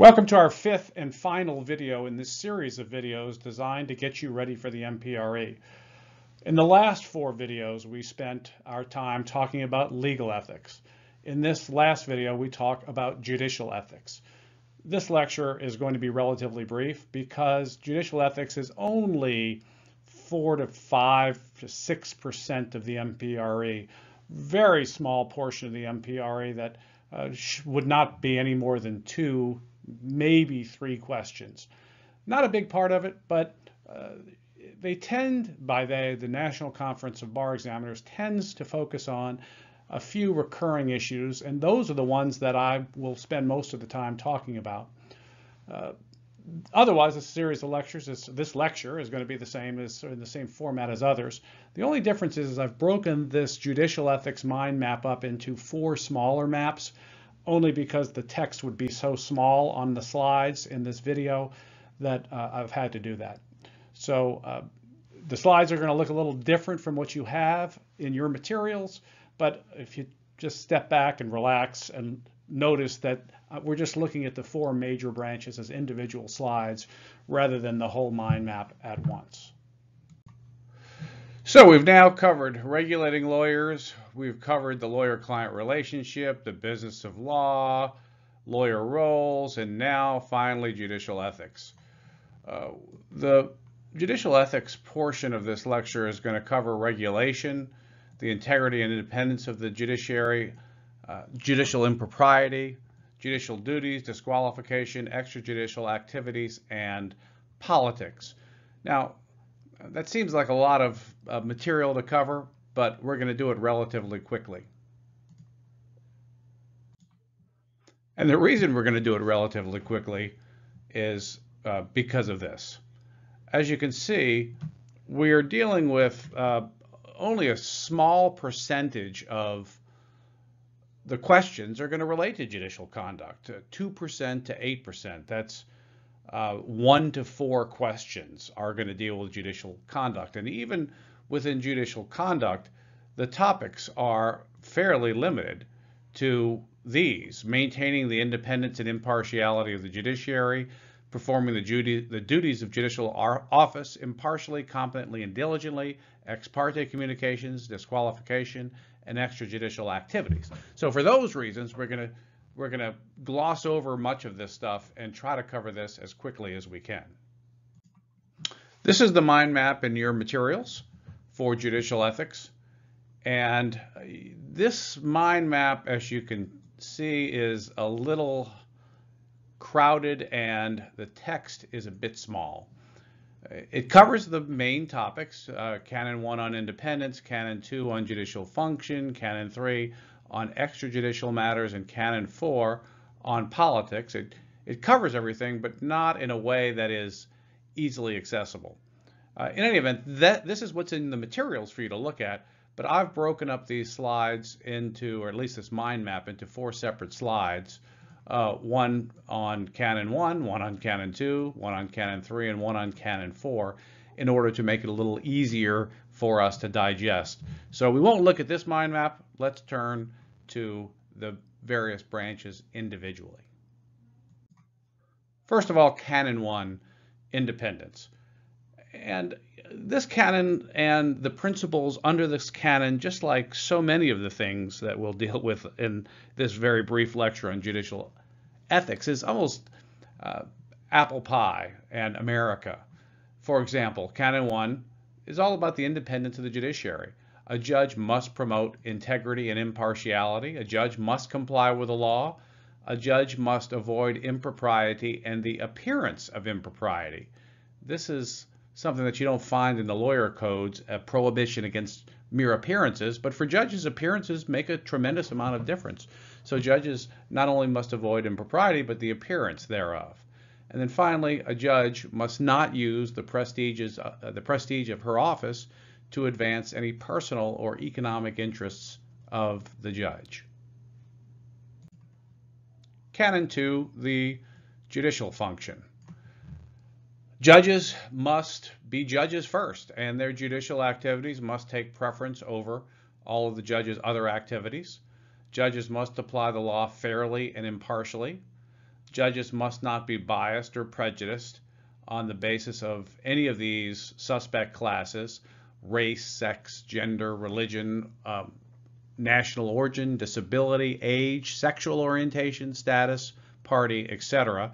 Welcome to our fifth and final video in this series of videos designed to get you ready for the MPRE. In the last four videos, we spent our time talking about legal ethics. In this last video, we talk about judicial ethics. This lecture is going to be relatively brief because judicial ethics is only 4 to 5 to 6% of the MPRE. Very small portion of the MPRE that would not be any more than 2, maybe 3 questions. Not a big part of it, but they tend, the National Conference of Bar Examiners tends to focus on a few recurring issues, and those are the ones that I will spend most of the time talking about. Otherwise, a series of lectures, this lecture is going to be the same as in the same format as others. The only difference is I've broken this judicial ethics mind map up into 4 smaller maps, only because the text would be so small on the slides in this video that I've had to do that. So the slides are going to look a little different from what you have in your materials, but if you just step back and relax and notice that we're just looking at the 4 major branches as individual slides rather than the whole mind map at once. So we've now covered regulating lawyers, we've covered the lawyer-client relationship, the business of law, lawyer roles, and now finally judicial ethics. The judicial ethics portion of this lecture is going to cover regulation, the integrity and independence of the judiciary, judicial impropriety, judicial duties, disqualification, extrajudicial activities, and politics. Now, that seems like a lot of material to cover, but we're going to do it relatively quickly. And the reason we're going to do it relatively quickly is because of this. As you can see, we are dealing with only a small percentage of the questions are going to relate to judicial conduct, 2% to 8%. That's 1 to 4 questions are going to deal with judicial conduct. And even within judicial conduct, the topics are fairly limited to these: maintaining the independence and impartiality of the judiciary, performing the duties of judicial office impartially, competently, and diligently, ex parte communications, disqualification, and extrajudicial activities. So for those reasons, we're going to gloss over much of this stuff and try to cover this as quickly as we can. This is the mind map in your materials for judicial ethics. And this mind map, as you can see, is a little crowded and the text is a bit small. It covers the main topics, Canon 1 on independence, Canon 2 on judicial function, Canon 3 on extrajudicial matters, and Canon 4 on politics. It covers everything, but not in a way that is easily accessible. In any event, this is what's in the materials for you to look at, but I've broken up these slides into, or at least this mind map, into 4 separate slides. One on Canon 1, one on Canon 2, one on Canon 3, and one on Canon 4, in order to make it a little easier for us to digest. So we won't look at this mind map. Let's turn to the various branches individually. First of all, Canon 1, independence. And this canon and the principles under this canon, just like so many of the things that we'll deal with in this very brief lecture on judicial ethics, is almost apple pie and America. For example, Canon 1 is all about the independence of the judiciary. A judge must promote integrity and impartiality. A judge must comply with the law. A judge must avoid impropriety and the appearance of impropriety. This is something that you don't find in the lawyer codes, a prohibition against mere appearances, but for judges, appearances make a tremendous amount of difference. So judges not only must avoid impropriety, but the appearance thereof. And then finally, a judge must not use the prestige of her office to advance any personal or economic interests of the judge. Canon 2, the judicial function. Judges must be judges first, and their judicial activities must take preference over all of the judge's other activities. Judges must apply the law fairly and impartially. Judges must not be biased or prejudiced on the basis of any of these suspect classes: race, sex, gender, religion, national origin, disability, age, sexual orientation, status, party, etc.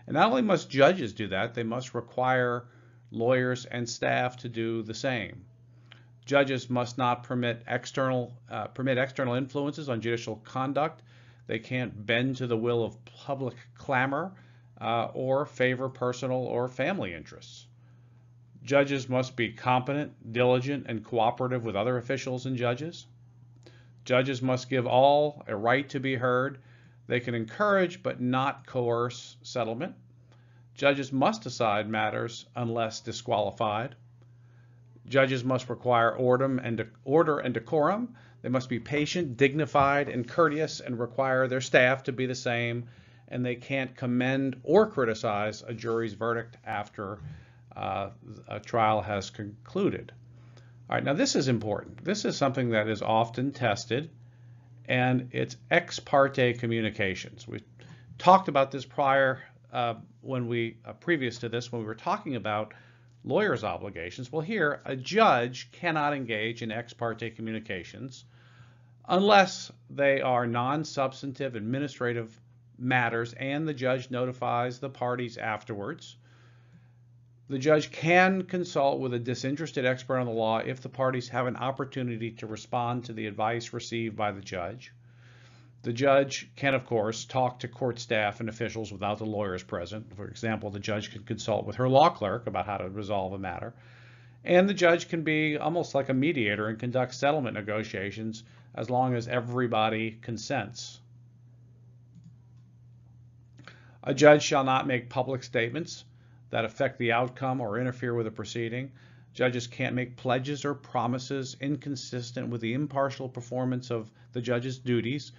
And not only must judges do that, they must require lawyers and staff to do the same. Judges must not permit external influences on judicial conduct. They can't bend to the will of public clamor or favor personal or family interests. Judges must be competent, diligent, and cooperative with other officials and judges. Judges must give all a right to be heard. They can encourage but not coerce settlement. Judges must decide matters unless disqualified. Judges must require order and decorum. They must be patient, dignified, and courteous, and require their staff to be the same. And they can't commend or criticize a jury's verdict after a trial has concluded. All right, now this is important. This is something that is often tested, and it's ex parte communications. We talked about this previous to this, when we were talking about lawyers' obligations. Well, here, a judge cannot engage in ex parte communications unless they are non-substantive administrative matters and the judge notifies the parties afterwards. The judge can consult with a disinterested expert on the law if the parties have an opportunity to respond to the advice received by the judge. The judge can, of course, talk to court staff and officials without the lawyers present. For example, the judge can consult with her law clerk about how to resolve a matter. And the judge can be almost like a mediator and conduct settlement negotiations as long as everybody consents. A judge shall not make public statements that affect the outcome or interfere with a proceeding. Judges can't make pledges or promises inconsistent with the impartial performance of the judge's duties.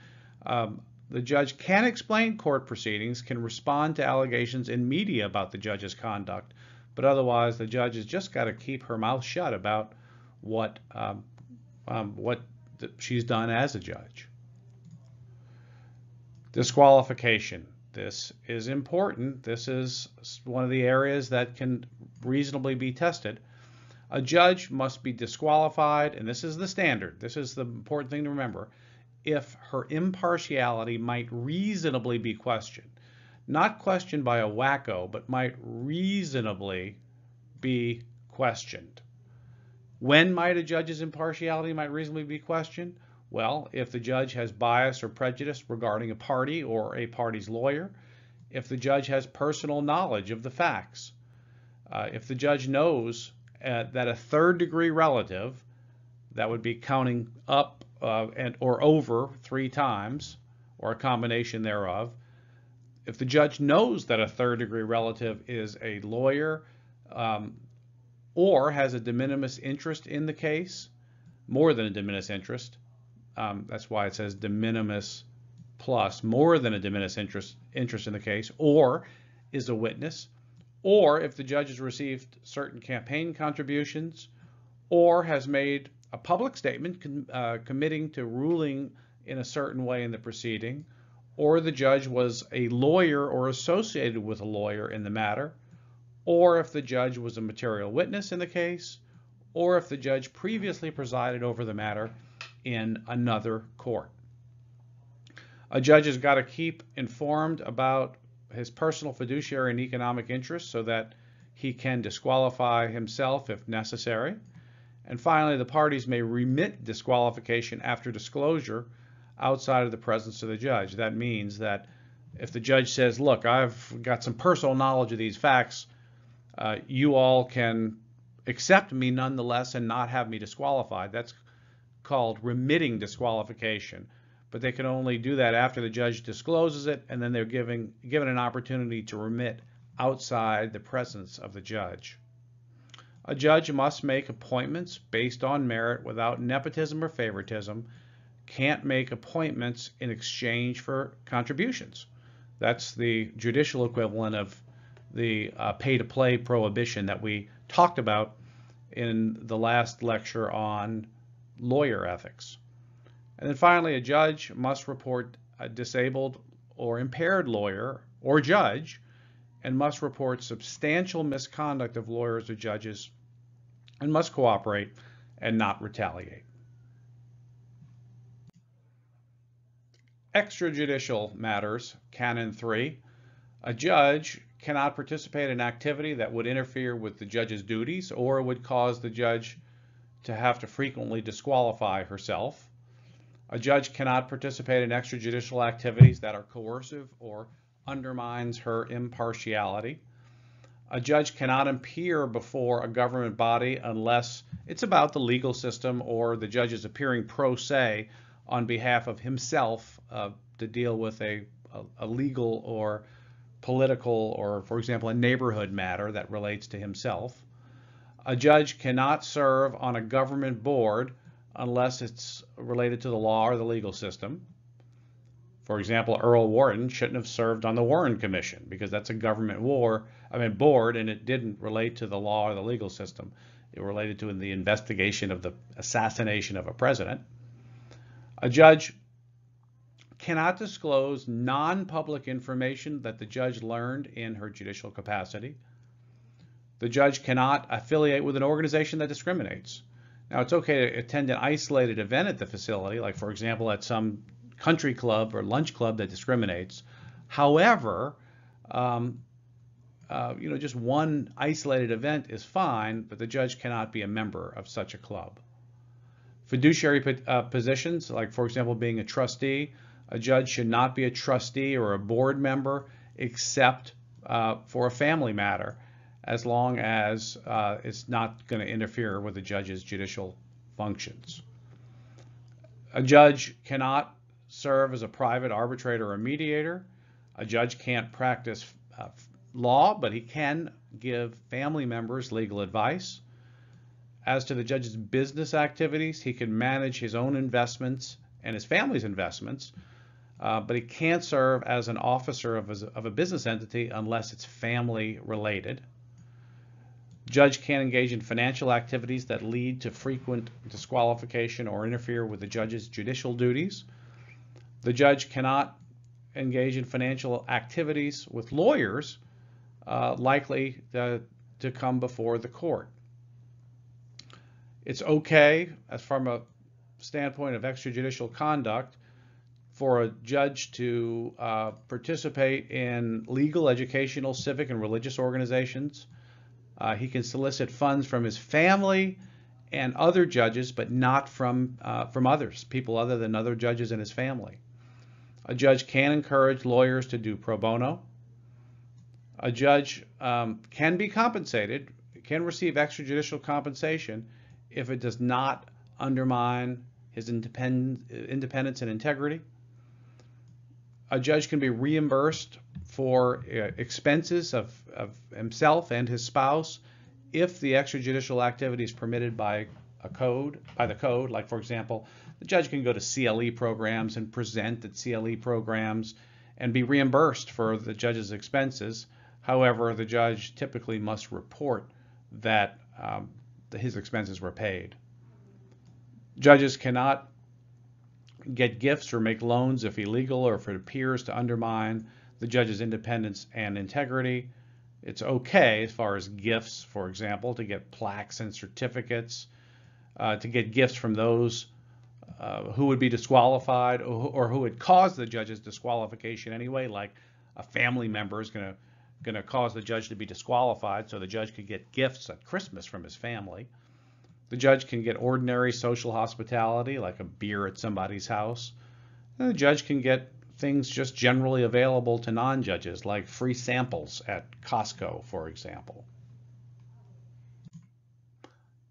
The judge can explain court proceedings, can respond to allegations in media about the judge's conduct, but otherwise the judge has just got to keep her mouth shut about what she's done as a judge. Disqualification. This is important. This is one of the areas that can reasonably be tested. A judge must be disqualified, and this is the standard. This is the important thing to remember, if her impartiality might reasonably be questioned. Not questioned by a wacko, but might reasonably be questioned. When might a judge's impartiality might reasonably be questioned? Well, if the judge has bias or prejudice regarding a party or a party's lawyer, if the judge has personal knowledge of the facts, if the judge knows that a third-degree relative, that would be counting up or over 3 times, or a combination thereof, if the judge knows that a third-degree relative is a lawyer or has a de minimis interest in the case, more than a de minimis interest, that's why it says de minimis plus, more than a de minimis interest in the case, or is a witness, or if the judge has received certain campaign contributions, or has made a public statement committing to ruling in a certain way in the proceeding, or the judge was a lawyer or associated with a lawyer in the matter, or if the judge was a material witness in the case, or if the judge previously presided over the matter in another court. A judge has got to keep informed about his personal fiduciary and economic interests so that he can disqualify himself if necessary. And finally, the parties may remit disqualification after disclosure outside of the presence of the judge. That means that if the judge says, look, I've got some personal knowledge of these facts, you all can accept me nonetheless and not have me disqualified. That's called remitting disqualification. But they can only do that after the judge discloses it, and then they're given an opportunity to remit outside the presence of the judge. A judge must make appointments based on merit without nepotism or favoritism, can't make appointments in exchange for contributions. That's the judicial equivalent of the pay-to-play prohibition that we talked about in the last lecture on lawyer ethics. And then finally, a judge must report a disabled or impaired lawyer or judge and must report substantial misconduct of lawyers or judges and must cooperate and not retaliate. Extrajudicial matters, Canon 3. A judge cannot participate in activity that would interfere with the judge's duties or would cause the judge to have to frequently disqualify herself. A judge cannot participate in extrajudicial activities that are coercive or undermines her impartiality. A judge cannot appear before a government body unless it's about the legal system or the judge is appearing pro se on behalf of himself to deal with a legal or political or, for example, a neighborhood matter that relates to himself. A judge cannot serve on a government board unless it's related to the law or the legal system. For example, Earl Warren shouldn't have served on the Warren Commission because that's a government board, and it didn't relate to the law or the legal system. It related to the investigation of the assassination of a president. A judge cannot disclose non-public information that the judge learned in her judicial capacity. The judge cannot affiliate with an organization that discriminates. Now, it's okay to attend an isolated event at the facility, like, for example, at some country club or lunch club that discriminates. However, just one isolated event is fine, but the judge cannot be a member of such a club. Fiduciary positions, like, for example, being a trustee, a judge should not be a trustee or a board member except for a family matter, as long as it's not going to interfere with the judge's judicial functions. A judge cannot serve as a private arbitrator or mediator. A judge can't practice law, but he can give family members legal advice. As to the judge's business activities, he can manage his own investments and his family's investments, but he can't serve as an officer of a business entity unless it's family related. Judge can't engage in financial activities that lead to frequent disqualification or interfere with the judge's judicial duties. The judge cannot engage in financial activities with lawyers likely to come before the court. It's okay, as from a standpoint of extrajudicial conduct, for a judge to participate in legal, educational, civic, and religious organizations. He can solicit funds from his family and other judges, but not from others, people other than other judges in his family. A judge can encourage lawyers to do pro bono. A judge can be compensated, can receive extrajudicial compensation if it does not undermine his independence and integrity. A judge can be reimbursed for expenses of himself and his spouse if the extrajudicial activity is permitted by the code. Like, for example, the judge can go to CLE programs and present at CLE programs and be reimbursed for the judge's expenses. However, the judge typically must report that his expenses were paid. Judges cannot get gifts or make loans if illegal or if it appears to undermine the judge's independence and integrity. It's okay as far as gifts, for example, to get plaques and certificates, to get gifts from those who would be disqualified or who would cause the judge's disqualification anyway, like a family member is going to cause the judge to be disqualified, so the judge could get gifts at Christmas from his family. The judge can get ordinary social hospitality, like a beer at somebody's house. And the judge can get things just generally available to non-judges, like free samples at Costco, for example.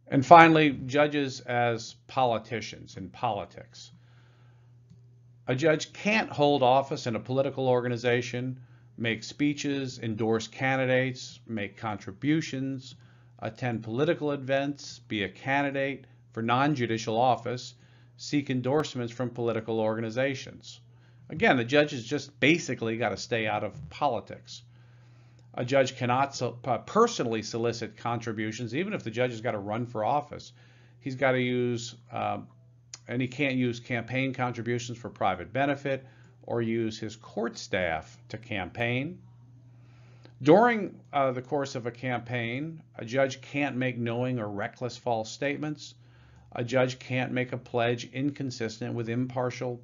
And finally, judges as politicians in politics. A judge can't hold office in a political organization, make speeches, endorse candidates, make contributions, attend political events, be a candidate for non-judicial office, seek endorsements from political organizations. Again, the judge has just basically got to stay out of politics. A judge cannot personally solicit contributions, even if the judge has got to run for office. He's got to use, and he can't use campaign contributions for private benefit or use his court staff to campaign. During the course of a campaign, a judge can't make knowing or reckless false statements. A judge can't make a pledge inconsistent with the impartial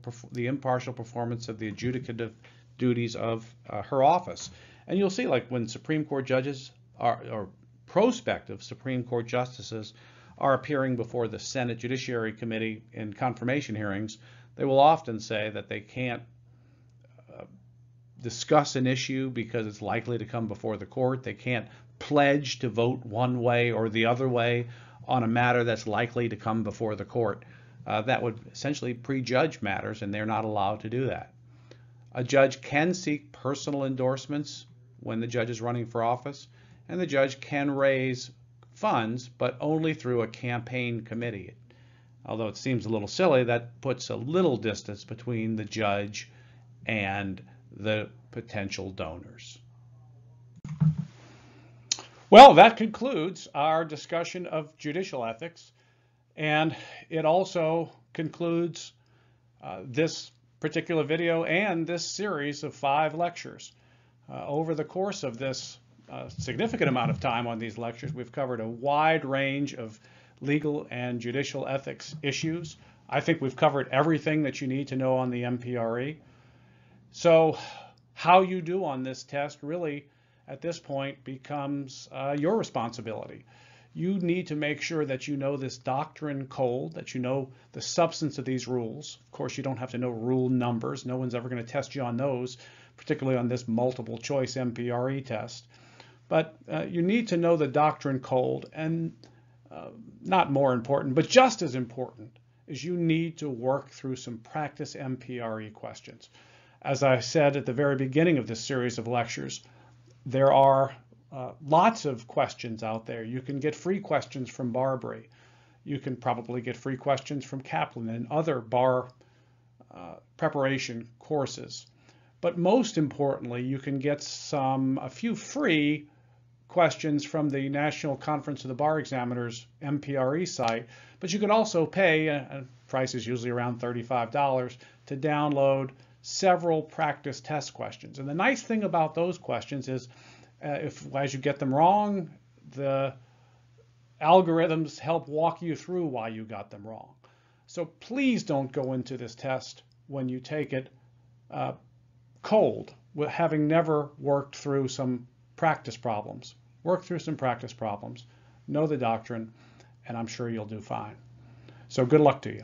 performance of the adjudicative duties of her office. And you'll see, like when Supreme Court judges or prospective Supreme Court justices are appearing before the Senate Judiciary Committee in confirmation hearings, they will often say that they can't discuss an issue because it's likely to come before the court. They can't pledge to vote one way or the other way on a matter that's likely to come before the court. That would essentially prejudge matters, and they're not allowed to do that. A judge can seek personal endorsements when the judge is running for office, and the judge can raise funds, but only through a campaign committee. Although it seems a little silly, that puts a little distance between the judge and the potential donors. Well, that concludes our discussion of judicial ethics, and it also concludes this particular video and this series of 5 lectures. Over the course of this significant amount of time on these lectures, we've covered a wide range of legal and judicial ethics issues. I think we've covered everything that you need to know on the MPRE. So how you do on this test really at this point becomes your responsibility. You need to make sure that you know this doctrine cold, that you know the substance of these rules. Of course, you don't have to know rule numbers. No one's ever going to test you on those, particularly on this multiple choice MPRE test. But you need to know the doctrine cold, and not more important, but just as important, is you need to work through some practice MPRE questions. As I said at the very beginning of this series of lectures, there are lots of questions out there. You can get free questions from Barbary. You can probably get free questions from Kaplan and other bar preparation courses. But most importantly, you can get a few free questions from the National Conference of the Bar Examiners MPRE site, but you can also pay, price is usually around $35, to download several practice test questions. And the nice thing about those questions is as you get them wrong, the algorithms help walk you through why you got them wrong. So please don't go into this test when you take it cold, having never worked through some practice problems. Work through some practice problems, know the doctrine, and I'm sure you'll do fine. So good luck to you.